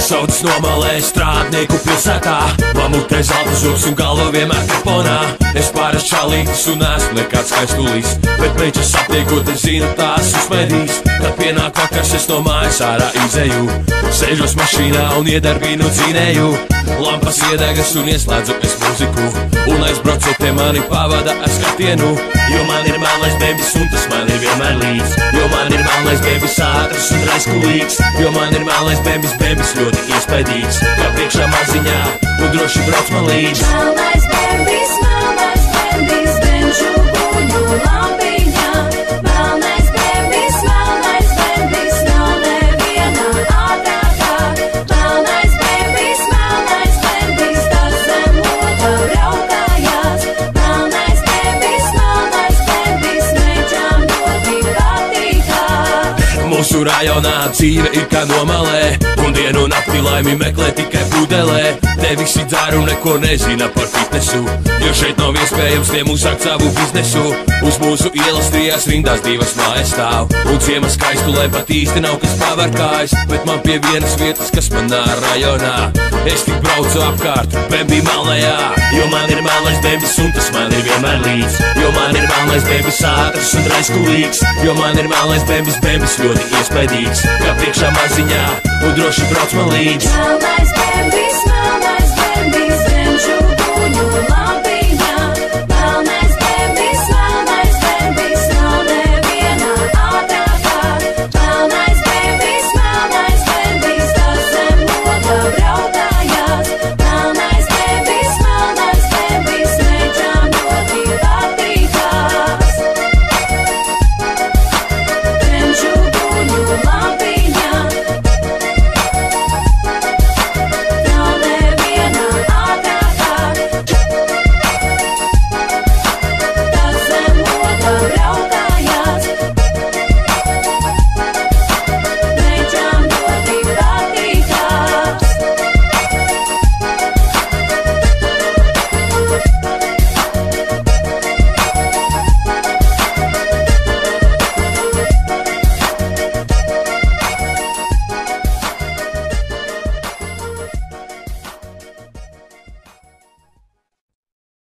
Sauc nomalē strādnieku pilsētā, mamutē zelta žoks un galva vienmēr kaponā. Es pāris čalītis un esmu nekāds skaistulis, bet meičas satiekot es zinu tās uzmedīs. Kad pienāk vakars es no mājas ārā izeju, sēžos mašīnā un iedarbinu dzinēju. Lampas iedegas un ieslēdzu es muziku, un aizbraucu pie mani pavada ar skatienu. Jo man ir melnais bebis un tas man ir vienmēr līdz. Jo man ir melnais bebis ātrs un raiskulīgs. Jo man ir melnais bebis ļoti iespaidīgs. Kā priekšā maziņā un droši brauc man līdz. Melnais bebis, viņš uguņu lampiņā. Melnais bebis, nav neviena ātrākā. Melnais bebis, tas zem loga braukājās. Melnais bebis, mečām ļoti patīkā. Mūsu rajonā dzīve ir kā nomalē, un dienu nakti laimi meklē tikai pudelē. Te visi dzer un neko nezina par fitnesu, jo šeit nav iespējams tiem uzsākt savu biznesu. Uz mūsu ielas trijās rindās divas mājas stāv, un ciema skaistulē pat īsti nav kas pavarkājis. Bet man pie vienas vietas, kas manā rajonā, es tik braucu apkārt, bembi melnajā. Jo man ir melnais bebis un tas man ir vienmēr līdz. Jo man ir melnais bebis ātrs un raiskulīgs. Jo man ir melnais bebis ļoti iespaidīgs. Kā priekšā maziņā un droši brauc man līdz. Melnais bebis,